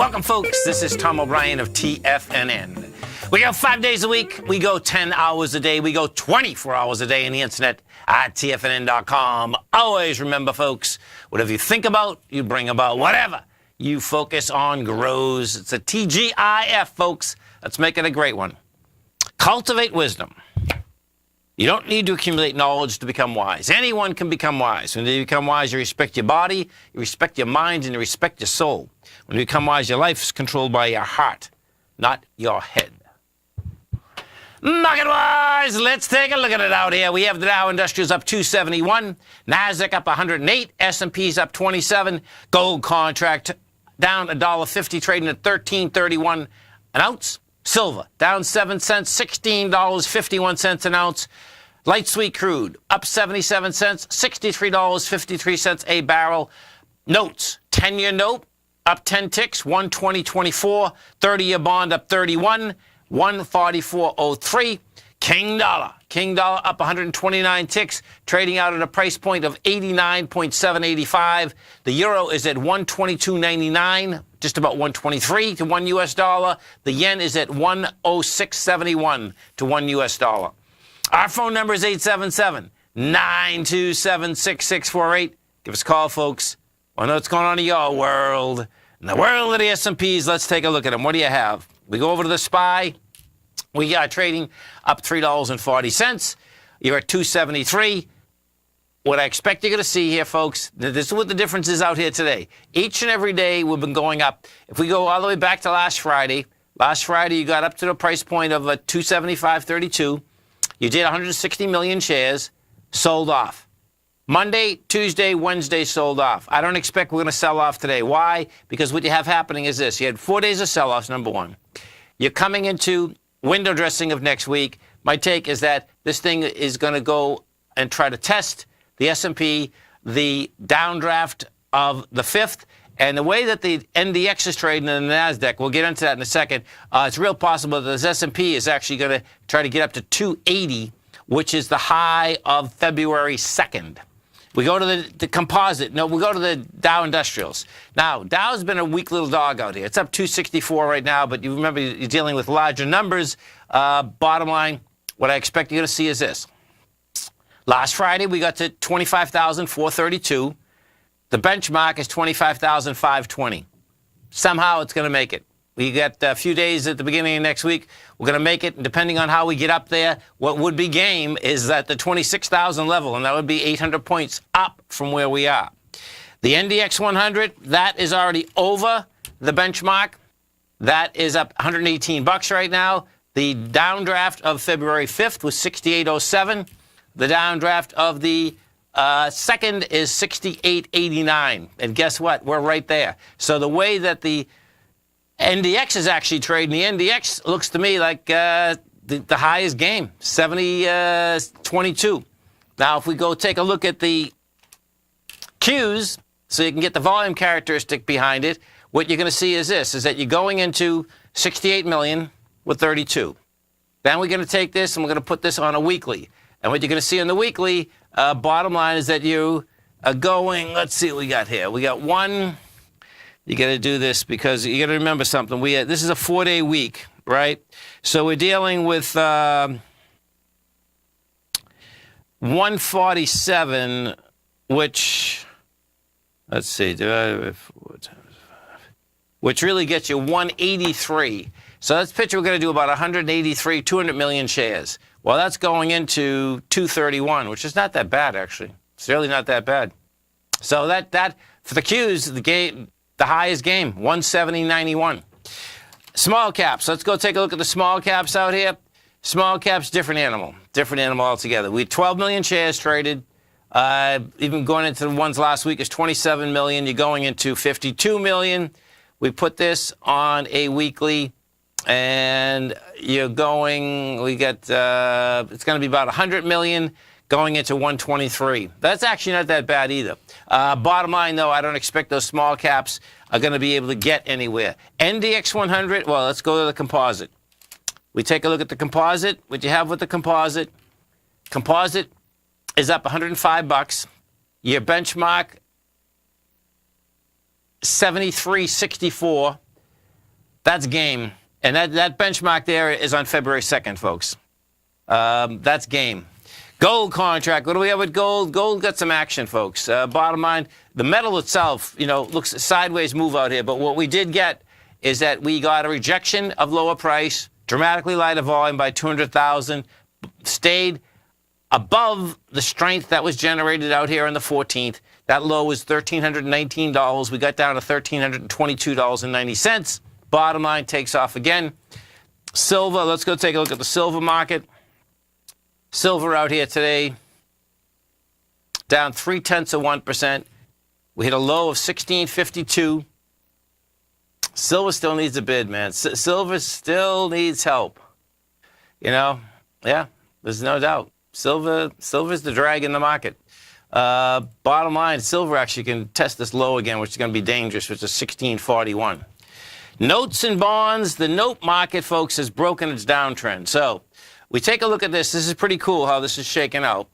Welcome, folks. This is Tom O'Brien of TFNN. We go 5 days a week. We go 10 hours a day. We go 24 hours a day on the internet at TFNN.com. Always remember, folks, whatever you think about, you bring about. Whatever you focus on grows. It's a TGIF, folks. Let's make it a great one. Cultivate wisdom. You don't need to accumulate knowledge to become wise. Anyone can become wise. When you become wise, you respect your body, you respect your mind, and you respect your soul. When you become wise, your life is controlled by your heart, not your head. Market-wise, let's take a look at it out here. We have the Dow Industrials up 271, NASDAQ up 108, S&P's up 27, gold contract down $1.50, trading at $13.31 an ounce. Silver down 7 cents, $16.51 an ounce. Light sweet crude up 77 cents, $63.53 a barrel. Notes, 10-year note up 10 ticks, 120.24. 30-year bond up 31, 144.03. King dollar up 129 ticks, trading out at a price point of 89.785. The euro is at 122.99, just about 123 to $1 US. The yen is at 106.71 to $1 US. Our phone number is 877-927-6648. Give us a call, folks. I know what's going on in your world. In the world of the S&Ps, let's take a look at them. What do you have? We go over to the SPY. We are trading up $3.40. You're at 273. What I expect you're going to see here, folks, this is what the difference is out here today. Each and every day we've been going up. If we go all the way back to last Friday you got up to the price point of 275.32. You did 160 million shares, sold off. Monday, Tuesday, Wednesday sold off. I don't expect we're going to sell off today. Why? Because what you have happening is this. You had 4 days of sell-offs, number one. You're coming into window dressing of next week. My take is that this thing is going to go and try to test the S&P, the downdraft of the 5th, and the way that the NDX is trading in the NASDAQ, we'll get into that in a second, it's real possible that this S&P is actually going to try to get up to 280, which is the high of February 2nd. We go to the composite. No, we go to the Dow Industrials. Now, Dow's been a weak little dog out here. It's up 264 right now, but you remember you're dealing with larger numbers. Bottom line, what I expect you're going to see is this. Last Friday, we got to 25,432. The benchmark is 25,520. Somehow it's going to make it. We got a few days at the beginning of next week. We're going to make it, and depending on how we get up there, what would be game is at the 26,000 level, and that would be 800 points up from where we are. The NDX 100, that is already over the benchmark. That is up 118 bucks right now. The downdraft of February 5th was 68.07. The downdraft of the second is 68.89. And guess what? We're right there. So the way that the NDX is actually trading, the NDX looks to me like the highest game, 70.22. Now, if we go take a look at the Qs, so you can get the volume characteristic behind it, what you're going to see is this, is that you're going into 68 million with 32. Then we're going to take this and we're going to put this on a weekly. And what you're going to see on the weekly, bottom line is that you are going, let's see what we got here. We got one. You got to do this because you got to remember something. This is a 4-day week, right? So we're dealing with 147, which, let's see, which really gets you 183. So let's picture we're going to do about 183, 200 million shares. Well, that's going into 231, which is not that bad, actually. It's really not that bad. So that for the Qs, the highest game, 170.91. Small caps. Let's go take a look at the small caps out here. Small caps, different animal altogether. We had 12 million shares traded. Even going into the ones last week is 27 million. You're going into 52 million. We put this on a weekly, and you're going, it's going to be about 100 million going into 123. That's actually not that bad either. Bottom line, though, I don't expect those small caps are going to be able to get anywhere. NDX 100, well, let's go to the composite. We take a look at the composite. What you have with the composite is up 105 bucks. Your benchmark, 73.64. That's game. And that benchmark there is on February 2nd, folks. That's game. Gold contract. What do we have with gold? Gold got some action, folks. Bottom line, the metal itself, looks a sideways move out here. But what we did get is that we got a rejection of lower price, dramatically lighter volume by 200,000, stayed above the strength that was generated out here on the 14th. That low was $1,319. We got down to $1,322.90. Bottom line takes off again. Silver, let's go take a look at the silver market. Silver out here today, down 0.3%. We hit a low of 1652. Silver still needs a bid, man. Silver still needs help. Yeah, there's no doubt. Silver's the drag in the market. Bottom line, silver actually can test this low again, which is going to be dangerous, which is 1641. Notes and bonds, the note market, folks, has broken its downtrend. So we take a look at this. This is pretty cool how this is shaking out.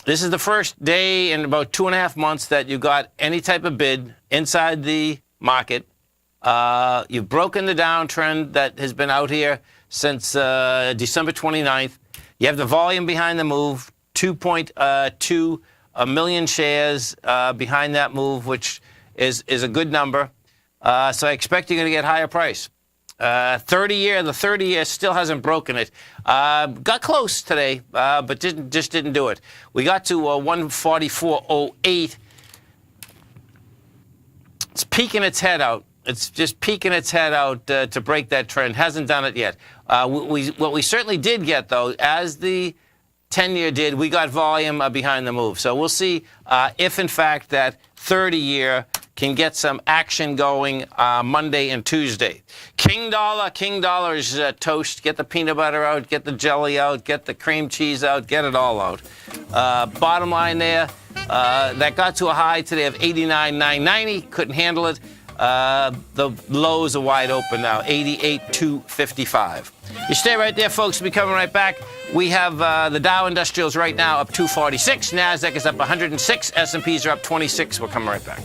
This is the first day in about 2.5 months that you got any type of bid inside the market. You've broken the downtrend that has been out here since December 29th. You have the volume behind the move, 2.2 million shares behind that move, which is a good number. So I expect you're going to get higher price. The 30-year still hasn't broken it. Got close today, but just didn't do it. We got to 144.08. It's peeking its head out. It's just peeking its head out to break that trend. Hasn't done it yet. What we certainly did get, though, as the 10-year did, we got volume behind the move. So we'll see if, in fact, that 30-year can get some action going Monday and Tuesday. King dollar is toast. Get the peanut butter out, get the jelly out, get the cream cheese out, get it all out. Bottom line there, that got to a high today of 89,990. Couldn't handle it. The lows are wide open now, 88,255. You stay right there, folks. We'll be coming right back. We have the Dow Industrials right now up 246. NASDAQ is up 106. S&Ps are up 26. We're coming right back.